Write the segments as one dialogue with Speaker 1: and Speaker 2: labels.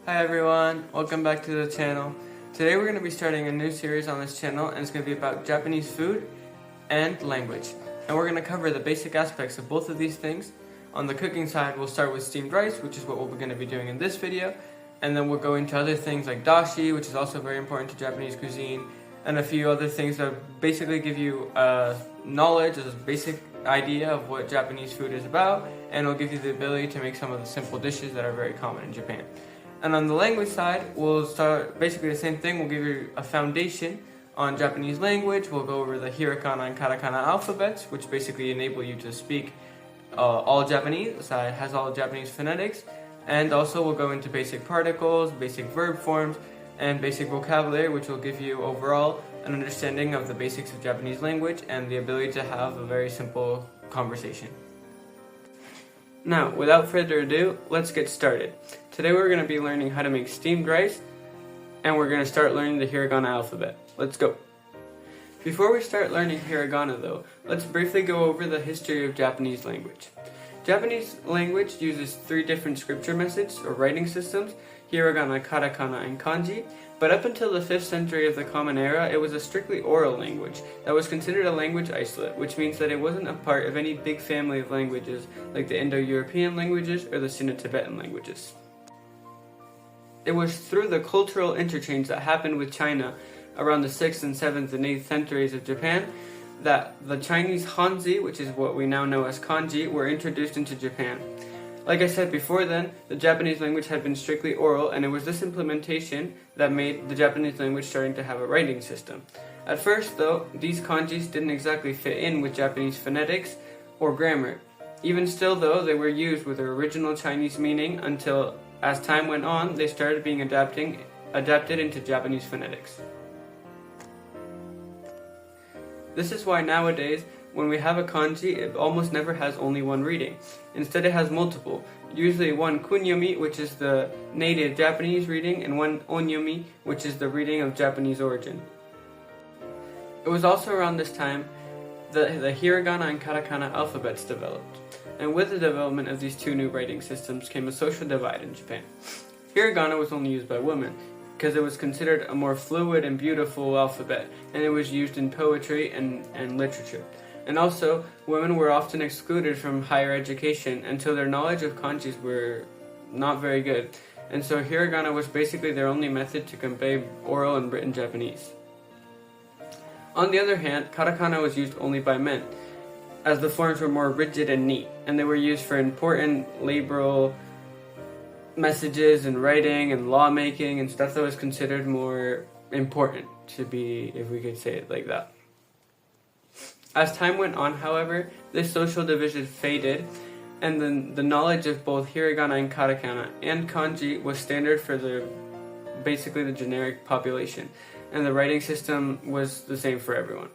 Speaker 1: Hi everyone, welcome back to the channel. Today we're going to be starting a new series on this channel, and it's going to be about Japanese food and language. And we're going to cover the basic aspects of both of these things. On the cooking side, we'll start with steamed rice, which is what we're going to be doing in this video. And then we'll go into other things like dashi, which is also very important to Japanese cuisine, and a few other things that basically give you knowledge, a basic idea of what Japanese food is about, and it'll give you the ability to make some of the simple dishes that are very common in Japan. And on the language side, we'll start basically the same thing. We'll give you a foundation on Japanese language. We'll go over the Hiragana and Katakana alphabets, which basically enable you to speak all Japanese. It has all Japanese phonetics. And also we'll go into basic particles, basic verb forms, and basic vocabulary, which will give you overall an understanding of the basics of Japanese language and the ability to have a very simple conversation. Now, without further ado, let's get started. Today we're going to be learning how to make steamed rice, and we're going to start learning the Hiragana alphabet. Let's go! Before we start learning Hiragana though, let's briefly go over the history of Japanese language. Japanese language uses three different scripture methods or writing systems: Hiragana, Katakana, and Kanji. But up until the 5th century of the Common Era, it was a strictly oral language that was considered a language isolate, which means that it wasn't a part of any big family of languages like the Indo-European languages or the Sino-Tibetan languages. It was through the cultural interchange that happened with China around the 6th and 7th and 8th centuries of Japan that the Chinese Hanzi, which is what we now know as kanji, were introduced into Japan. Like I said before then, the Japanese language had been strictly oral, and it was this implementation that made the Japanese language starting to have a writing system. At first though, these kanjis didn't exactly fit in with Japanese phonetics or grammar. Even still though, they were used with their original Chinese meaning until, as time went on, they started being adapted into Japanese phonetics. This is why nowadays, when we have a kanji, it almost never has only one reading. Instead, it has multiple. Usually one kunyomi, which is the native Japanese reading, and one onyomi, which is the reading of Japanese origin. It was also around this time that the Hiragana and Katakana alphabets developed. And with the development of these two new writing systems came a social divide in Japan. Hiragana was only used by women, because it was considered a more fluid and beautiful alphabet, and it was used in poetry and literature. And also, women were often excluded from higher education until their knowledge of kanjis were not very good. And so Hiragana was basically their only method to convey oral and written Japanese. On the other hand, Katakana was used only by men, as the forms were more rigid and neat, and they were used for important laboral messages and writing and lawmaking and stuff that was considered more important to be, if we could say it like that. As time went on, however, this social division faded, and then the knowledge of both Hiragana and Katakana and kanji was standard for basically the generic population, and the writing system was the same for everyone.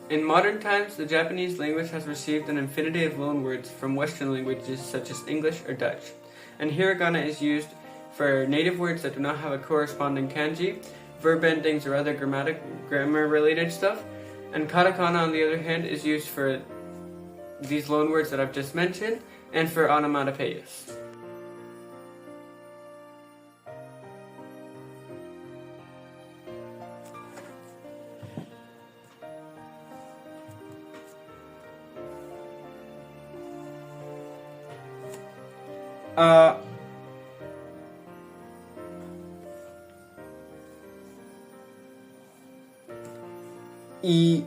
Speaker 1: In modern times, the Japanese language has received an infinity of loanwords from Western languages such as English or Dutch, and Hiragana is used for native words that do not have a corresponding kanji, verb endings, or other grammar-related stuff. And Katakana, on the other hand, is used for these loanwords that I've just mentioned, and for onomatopoeias. I U E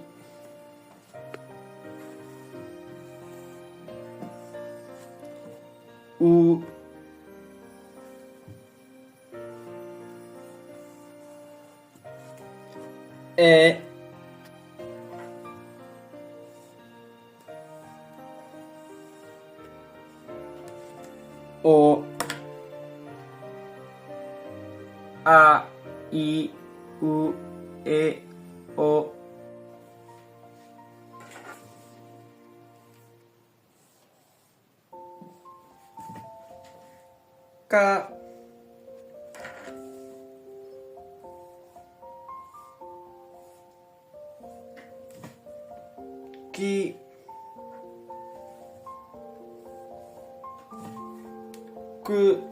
Speaker 1: O A I U E O Ka Ki Ku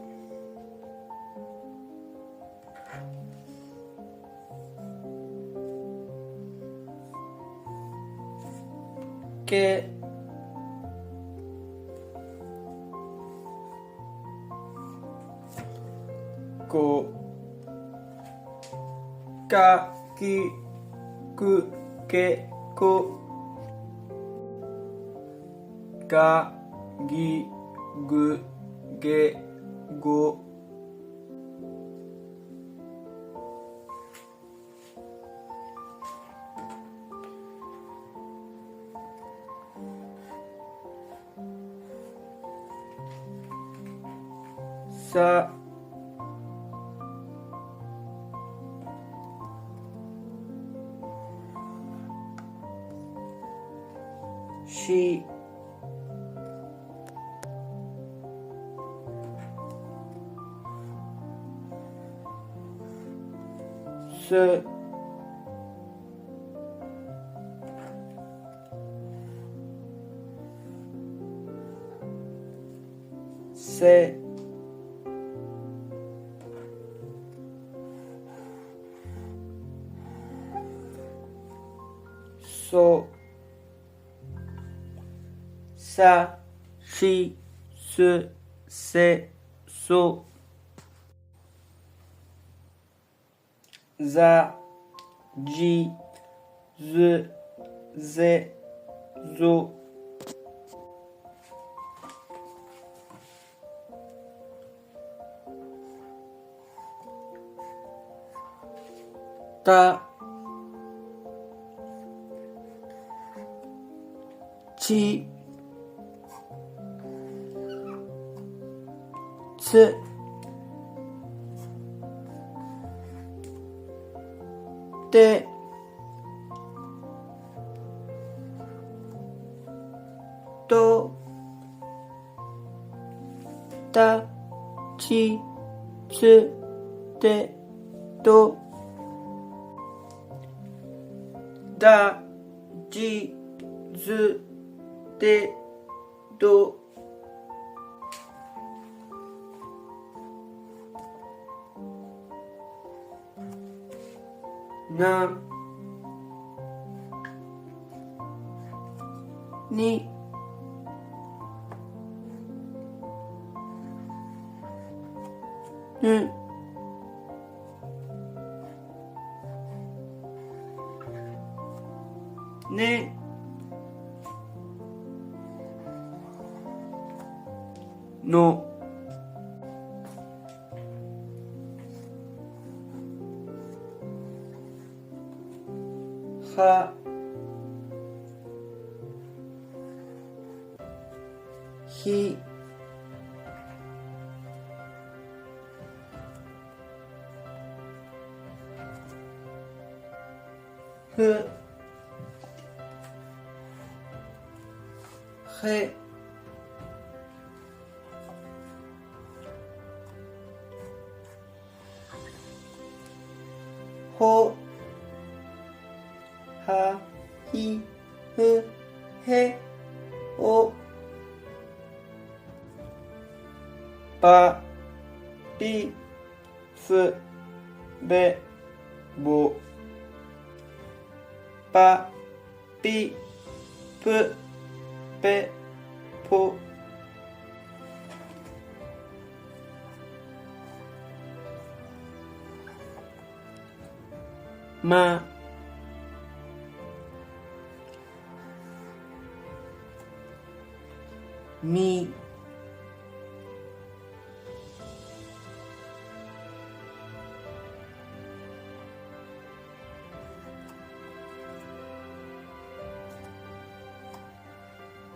Speaker 1: けこかきくけこがぎぐげごさしすせそさしすせそざじずぜぞたちつてとたちつてとだじずてとなにぬねのはひふへほはひふへおばびすべぼばびぷべぽまみ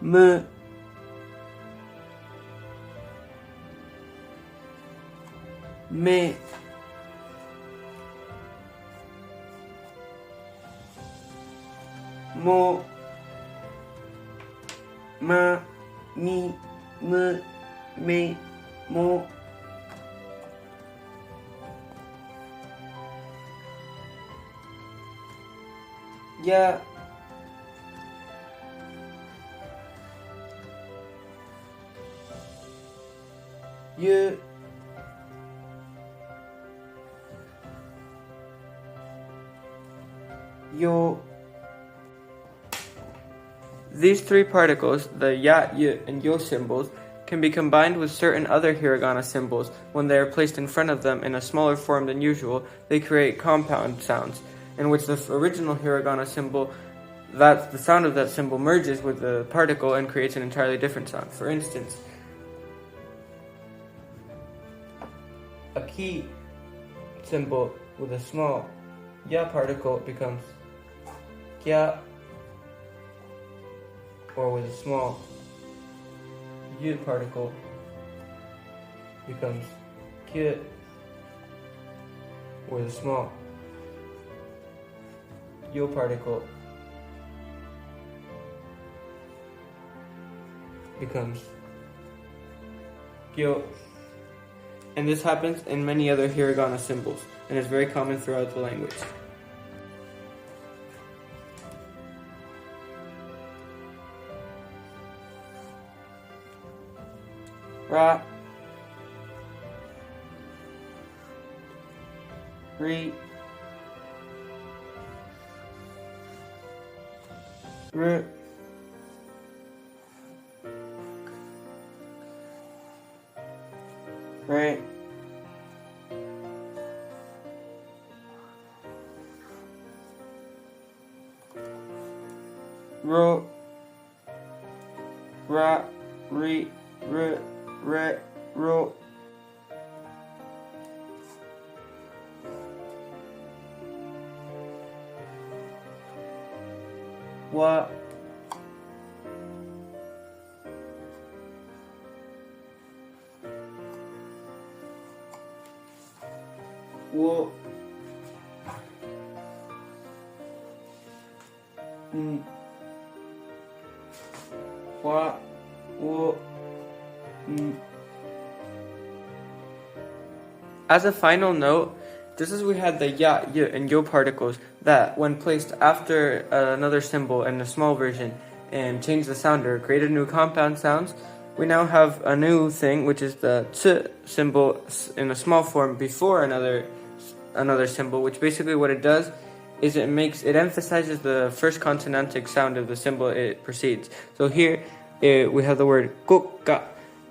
Speaker 1: むめもまみむめもやゆよ These three particles, the ya, y, and yo symbols, can be combined with certain other hiragana symbols. When they are placed in front of them in a smaller form than usual, they create compound sounds, in which the original hiragana symbol, that the sound of that symbol merges with the particle and creates an entirely different sound. For instance, a ki symbol with a small ya particle becomes kya, or with a small yu particle becomes kya, with a small yo particle becomes gyo. And this happens in many other hiragana symbols, and is very common throughout the language. Ra, re, r, right, ro, ra, re, r, re, ro. Wa, wo, wa, wo, As a final note, just as we had the ya, y, and yo particles that, when placed after another symbol in a small version and changed the sound or created new compound sounds, we now have a new thing, which is the ts symbol in a small form before another symbol, which basically what it does is it emphasizes the first consonantic sound of the symbol it precedes. So here we have the word koka,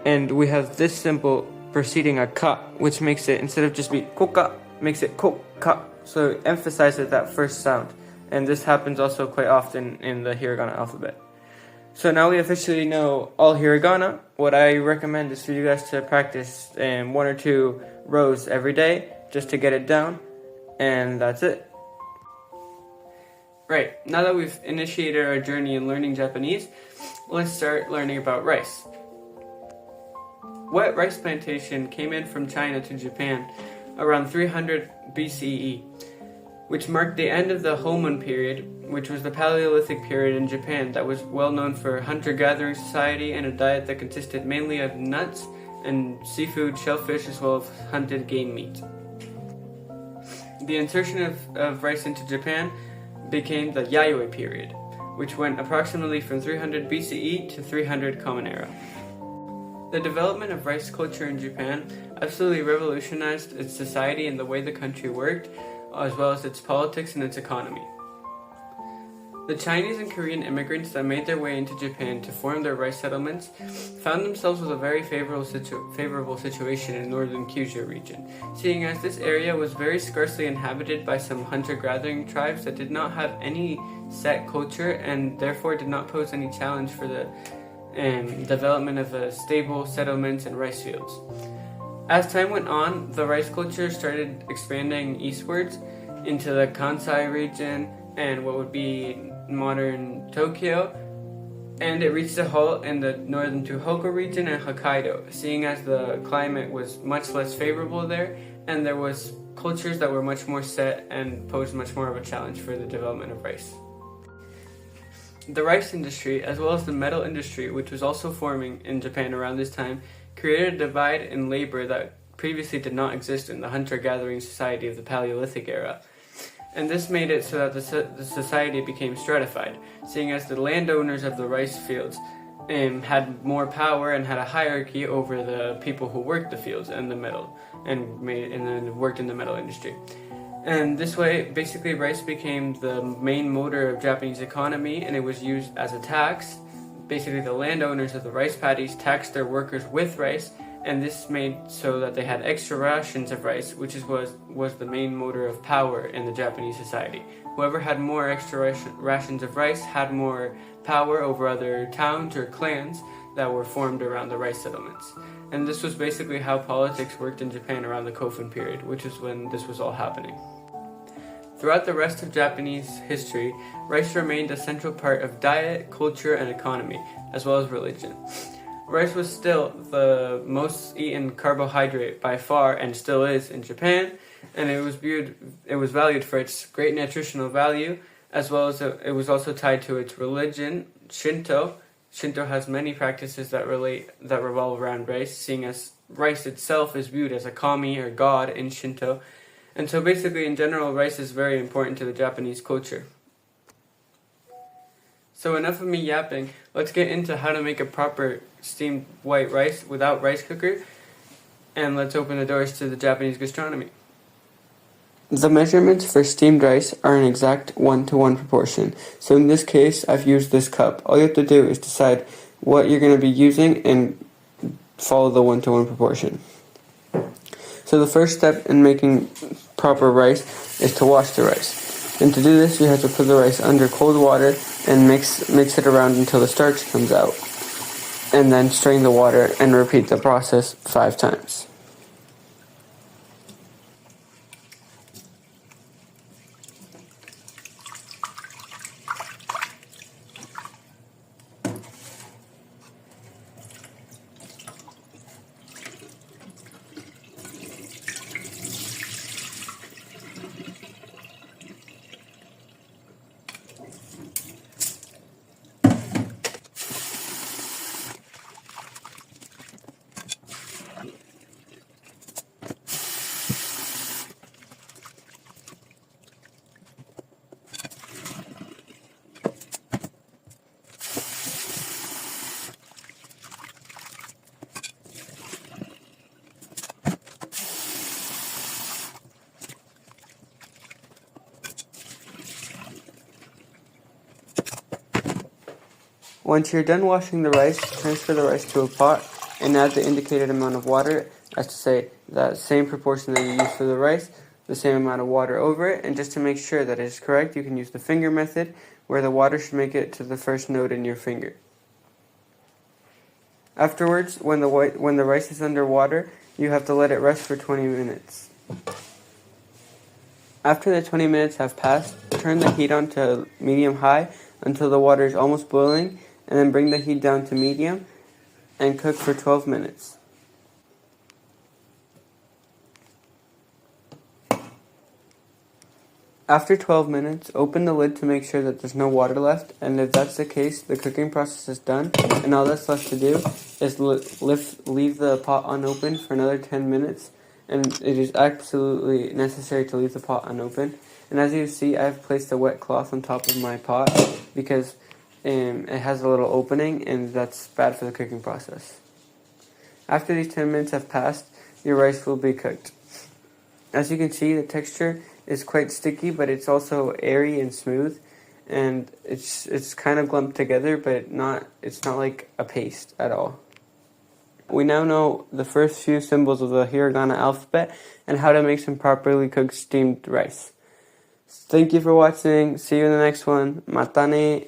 Speaker 1: and we have this symbol preceding a ka, which makes it, instead of just be koka, makes it koka. So it emphasizes that first sound. And this happens also quite often in the hiragana alphabet. So now we officially know all hiragana. What I recommend is for you guys to practice 1 or 2 rows every day just to get it down. And that's it. Right, now that we've initiated our journey in learning Japanese, let's start learning about rice. Wet rice plantation came in from China to Japan around 300 BCE, which marked the end of the Homon period, which was the Paleolithic period in Japan that was well known for hunter-gathering society and a diet that consisted mainly of nuts and seafood, shellfish, as well as hunted game meat. The insertion of rice into Japan became the Yayoi period, which went approximately from 300 BCE to 300 Common Era. The development of rice culture in Japan absolutely revolutionized its society and the way the country worked, as well as its politics and its economy. The Chinese and Korean immigrants that made their way into Japan to form their rice settlements found themselves with a very favorable situation in northern Kyushu region, seeing as this area was very scarcely inhabited by some hunter-gathering tribes that did not have any set culture and therefore did not pose any challenge for the development of stable settlements and rice fields. As time went on, the rice culture started expanding eastwards into the Kansai region and what would be modern Tokyo, and it reached a halt in the northern Tohoku region and Hokkaido, seeing as the climate was much less favorable there, and there was cultures that were much more set and posed much more of a challenge for the development of rice. The rice industry, as well as the metal industry, which was also forming in Japan around this time, created a divide in labor that previously did not exist in the hunter-gathering society of the Paleolithic era. And this made it so that the society became stratified, seeing as the landowners of the rice fields had more power and had a hierarchy over the people who worked the fields and the metal, and then worked in the metal industry. And this way, basically, rice became the main motor of Japanese economy, and it was used as a tax. Basically, the landowners of the rice paddies taxed their workers with rice, and this made so that they had extra rations of rice, which was the main motor of power in the Japanese society. Whoever had more extra rations of rice had more power over other towns or clans that were formed around the rice settlements. And this was basically how politics worked in Japan around the Kofun period, which is when this was all happening. Throughout the rest of Japanese history, rice remained a central part of diet, culture, and economy, as well as religion. Rice was still the most eaten carbohydrate by far, and still is in Japan, and it was valued for its great nutritional value, as well as it was also tied to its religion, Shinto. Shinto has many practices that revolve around rice, seeing as rice itself is viewed as a kami or god in Shinto. And so basically, in general, rice is very important to the Japanese culture. So enough of me yapping, let's get into how to make a proper steamed white rice without rice cooker, and let's open the doors to the Japanese gastronomy. The measurements for steamed rice are an exact 1-to-1 proportion. So in this case, I've used this cup. All you have to do is decide what you're going to be using and follow the 1-to-1 proportion. So the first step in making proper rice is to wash the rice. And to do this, you have to put the rice under cold water and mix it around until the starch comes out. And then strain the water and repeat the process 5 times. Once you're done washing the rice, transfer the rice to a pot and add the indicated amount of water, as to say, that same proportion that you used for the rice, the same amount of water over it, and just to make sure that it is correct, you can use the finger method, where the water should make it to the first node in your finger. Afterwards, when the rice is under water, you have to let it rest for 20 minutes. After the 20 minutes have passed, turn the heat on to medium-high until the water is almost boiling, and then bring the heat down to medium and cook for 12 minutes. After 12 minutes, open the lid to make sure that there's no water left, and if that's the case, the cooking process is done, and all that's left to do is leave the pot unopened for another 10 minutes, and it is absolutely necessary to leave the pot unopened. And as you see, I've placed a wet cloth on top of my pot because it has a little opening, and that's bad for the cooking process. After these 10 minutes have passed, your rice will be cooked. As you can see, the texture is quite sticky, but it's also airy and smooth, and it's kind of lumped together, but it's not like a paste at all. We now know the first few symbols of the Hiragana alphabet and how to make some properly cooked steamed rice. Thank you for watching. See you in the next one. Mata ne.